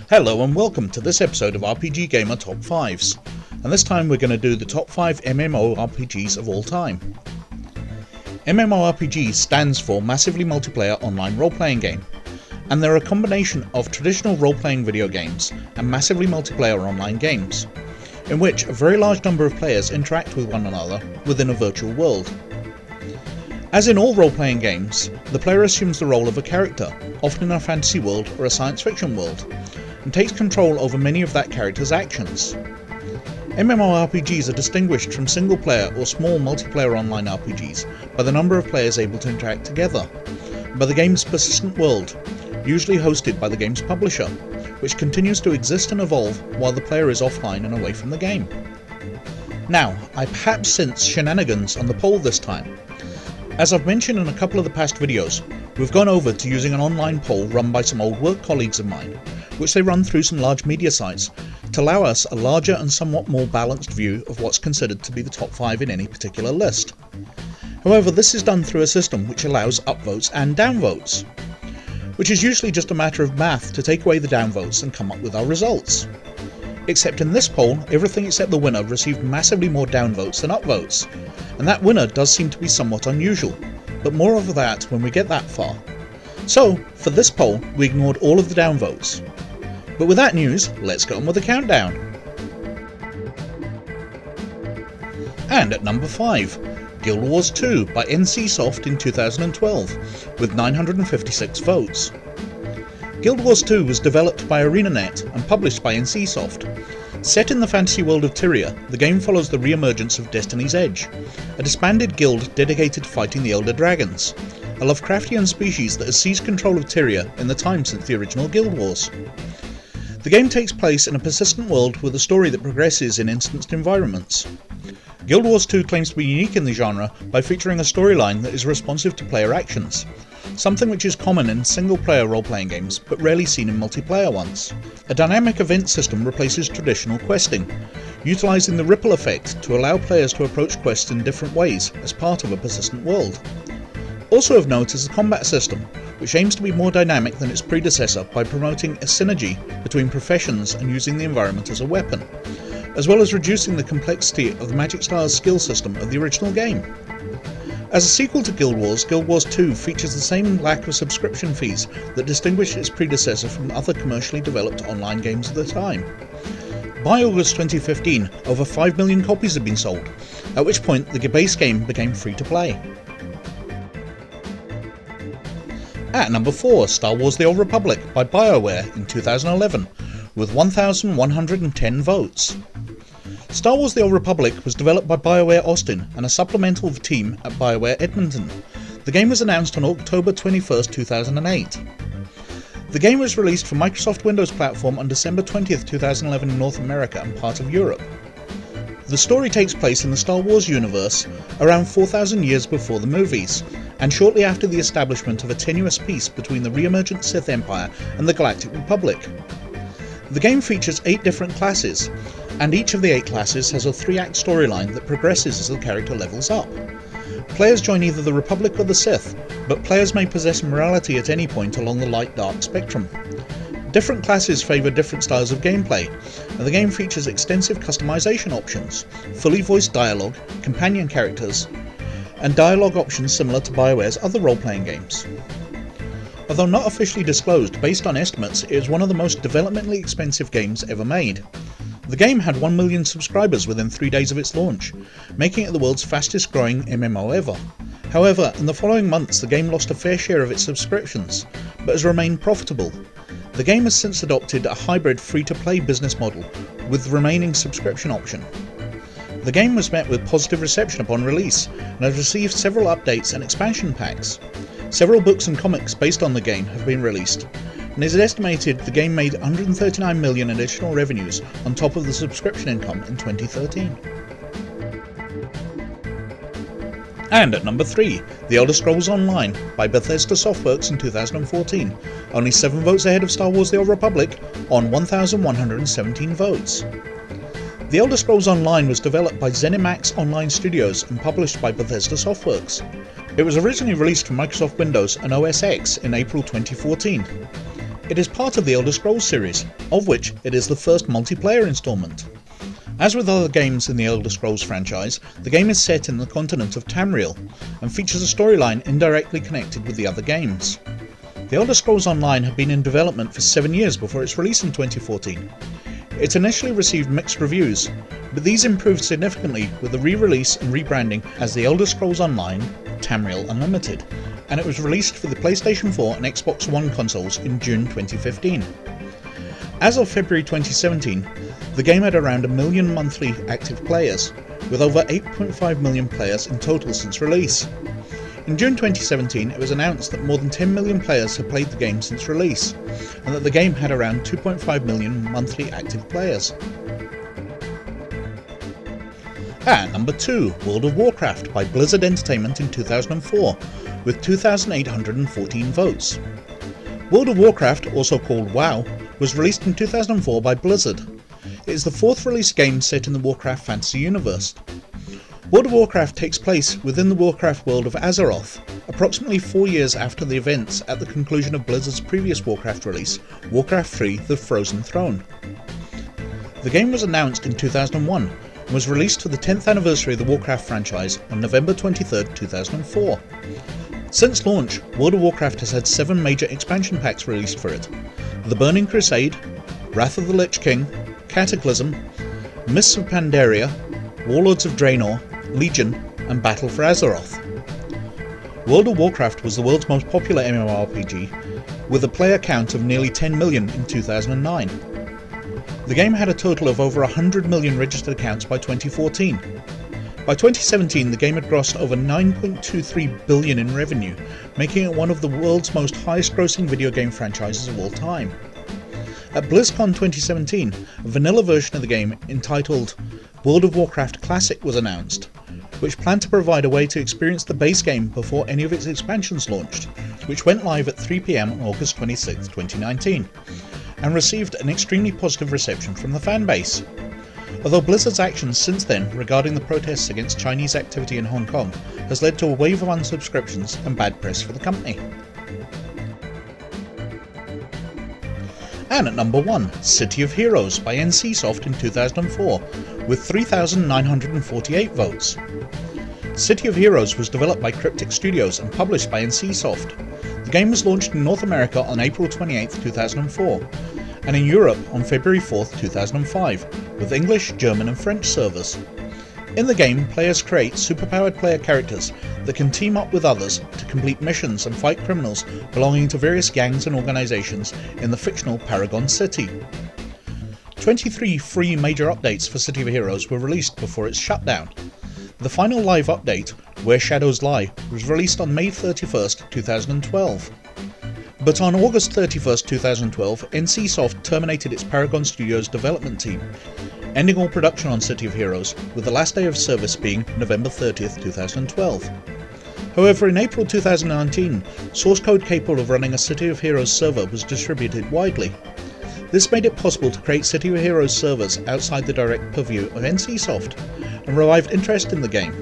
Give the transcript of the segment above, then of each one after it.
Hello and welcome to this episode of RPGGamer Top 5s, and this time we're going to do the top 5 MMORPGs of all time. MMORPG stands for Massively Multiplayer Online Role-Playing Game, and they're a combination of traditional role-playing video games and massively multiplayer online games, in which a very large number of players interact with one another within a virtual world. As in all role-playing games, the player assumes the role of a character, often in a fantasy world or a science fiction world, and takes control over many of that character's actions. MMORPGs are distinguished from single-player or small multiplayer online RPGs by the number of players able to interact together, and by the game's persistent world, usually hosted by the game's publisher, which continues to exist and evolve while the player is offline and away from the game. Now, I perhaps sense shenanigans on the poll this time. As I've mentioned in a couple of the past videos, we've gone over to using an online poll run by some old work colleagues of mine, which they run through some large media sites to allow us a larger and somewhat more balanced view of what's considered to be the top 5 in any particular list. However, this is done through a system which allows upvotes and downvotes, which is usually just a matter of math to take away the downvotes and come up with our results. Except in this poll, everything except the winner received massively more downvotes than upvotes, and that winner does seem to be somewhat unusual, but more of that when we get that far. So, for this poll, we ignored all of the downvotes. But with that news, let's get on with the countdown. And at number 5, Guild Wars 2 by NCSoft in 2012, with 956 votes. Guild Wars 2 was developed by ArenaNet and published by NCSoft. Set in the fantasy world of Tyria, the game follows the re-emergence of Destiny's Edge, a disbanded guild dedicated to fighting the Elder Dragons, a Lovecraftian species that has seized control of Tyria in the time since the original Guild Wars. The game takes place in a persistent world with a story that progresses in instanced environments. Guild Wars 2 claims to be unique in the genre by featuring a storyline that is responsive to player actions, something which is common in single-player role-playing games but rarely seen in multiplayer ones. A dynamic event system replaces traditional questing, utilising the ripple effect to allow players to approach quests in different ways as part of a persistent world. Also of note is the combat system, which aims to be more dynamic than its predecessor by promoting a synergy between professions and using the environment as a weapon, as well as reducing the complexity of the Magic Stars skill system of the original game. As a sequel to Guild Wars 2 features the same lack of subscription fees that distinguished its predecessor from other commercially developed online games of the time. By August 2015, over 5 million copies had been sold, at which point the base game became free to play. At number 4, Star Wars The Old Republic by BioWare in 2011, with 1,110 votes. Star Wars The Old Republic was developed by BioWare Austin and a supplemental team at BioWare Edmonton. The game was announced on October 21, 2008. The game was released for Microsoft Windows platform on December 20, 2011 in North America and part of Europe. The story takes place in the Star Wars universe around 4,000 years before the movies, and shortly after the establishment of a tenuous peace between the re-emergent Sith Empire and the Galactic Republic. The game features 8 different classes, and each of the 8 classes has a 3-act storyline that progresses as the character levels up. Players join either the Republic or the Sith, but players may possess morality at any point along the light-dark spectrum. Different classes favour different styles of gameplay, and the game features extensive customization options, fully voiced dialogue, companion characters, and dialogue options similar to BioWare's other role-playing games. Although not officially disclosed, based on estimates, it is one of the most developmentally expensive games ever made. The game had 1 million subscribers within 3 days of its launch, making it the world's fastest growing MMO ever. However, in the following months the game lost a fair share of its subscriptions, but has remained profitable. The game has since adopted a hybrid free-to-play business model, with the remaining subscription option. The game was met with positive reception upon release, and has received several updates and expansion packs. Several books and comics based on the game have been released, and it is estimated the game made 139 million additional revenues on top of the subscription income in 2013. And at number 3, The Elder Scrolls Online by Bethesda Softworks in 2014, only 7 votes ahead of Star Wars The Old Republic on 1,117 votes. The Elder Scrolls Online was developed by ZeniMax Online Studios and published by Bethesda Softworks. It was originally released for Microsoft Windows and OS X in April 2014. It is part of the Elder Scrolls series, of which it is the first multiplayer installment. As with other games in the Elder Scrolls franchise, the game is set in the continent of Tamriel, and features a storyline indirectly connected with the other games. The Elder Scrolls Online had been in development for 7 years before its release in 2014. It initially received mixed reviews, but these improved significantly with the re-release and rebranding as The Elder Scrolls Online Tamriel Unlimited, and it was released for the PlayStation 4 and Xbox One consoles in June 2015. As of February 2017, the game had around 1 million monthly active players, with over 8.5 million players in total since release. In June 2017, it was announced that more than 10 million players had played the game since release, and that the game had around 2.5 million monthly active players. At number 2, World of Warcraft by Blizzard Entertainment in 2004, with 2,814 votes. World of Warcraft, also called WoW, was released in 2004 by Blizzard. It is the 4th released game set in the Warcraft fantasy universe. World of Warcraft takes place within the Warcraft world of Azeroth, approximately 4 years after the events at the conclusion of Blizzard's previous Warcraft release, Warcraft 3: The Frozen Throne. The game was announced in 2001 and was released for the 10th anniversary of the Warcraft franchise on November 23, 2004. Since launch, World of Warcraft has had 7 major expansion packs released for it: The Burning Crusade, Wrath of the Lich King, Cataclysm, Mists of Pandaria, Warlords of Draenor, Legion, and Battle for Azeroth. World of Warcraft was the world's most popular MMORPG, with a player count of nearly 10 million in 2009. The game had a total of over 100 million registered accounts by 2014. By 2017, the game had grossed over 9.23 billion in revenue, making it one of the world's most highest-grossing video game franchises of all time. At BlizzCon 2017, a vanilla version of the game entitled World of Warcraft Classic was announced, which planned to provide a way to experience the base game before any of its expansions launched, which went live at 3 PM on August 26, 2019, and received an extremely positive reception from the fanbase. Although Blizzard's actions since then regarding the protests against Chinese activity in Hong Kong has led to a wave of unsubscriptions and bad press for the company. And at number 1, City of Heroes by NCSoft in 2004, with 3,948 votes. City of Heroes was developed by Cryptic Studios and published by NCSoft. The game was launched in North America on April 28, 2004, and in Europe on February 4, 2005, with English, German and French servers. In the game, players create superpowered player characters that can team up with others to complete missions and fight criminals belonging to various gangs and organisations in the fictional Paragon City. 23 free major updates for City of Heroes were released before its shutdown. The final live update, Where Shadows Lie, was released on May 31, 2012. But on August 31, 2012, NCSoft terminated its Paragon Studios development team, ending all production on City of Heroes, with the last day of service being November 30, 2012. However, in April 2019, source code capable of running a City of Heroes server was distributed widely. This made it possible to create City of Heroes servers outside the direct purview of NCSoft, and revived interest in the game,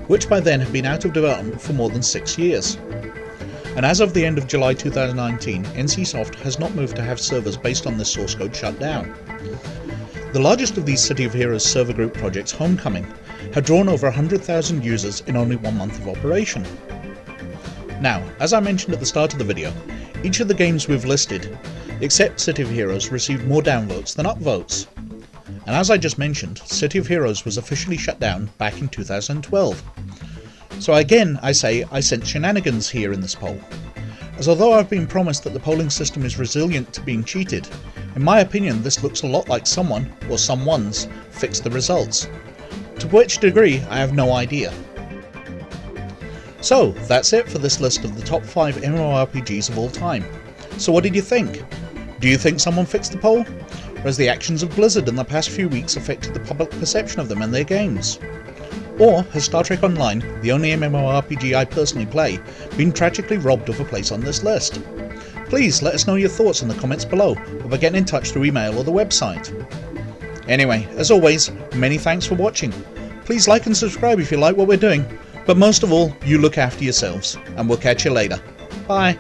which by then had been out of development for more than 6 years. And as of the end of July 2019, NCSoft has not moved to have servers based on this source code shut down. The largest of these City of Heroes server group projects, Homecoming, had drawn over 100,000 users in only 1 month of operation. Now, as I mentioned at the start of the video, each of the games we've listed, except City of Heroes, received more downvotes than upvotes. And as I just mentioned, City of Heroes was officially shut down back in 2012. So again, I say I sense shenanigans here in this poll, as although I've been promised that the polling system is resilient to being cheated, in my opinion this looks a lot like someone, or someone's, fixed the results. To which degree, I have no idea. So, that's it for this list of the top 5 MMORPGs of all time. So what did you think? Do you think someone fixed the poll? Or has the actions of Blizzard in the past few weeks affected the public perception of them and their games? Or has Star Trek Online, the only MMORPG I personally play, been tragically robbed of a place on this list? Please let us know your thoughts in the comments below, or by getting in touch through email or the website. Anyway, as always, many thanks for watching. Please like and subscribe if you like what we're doing. But most of all, you look after yourselves, and we'll catch you later. Bye.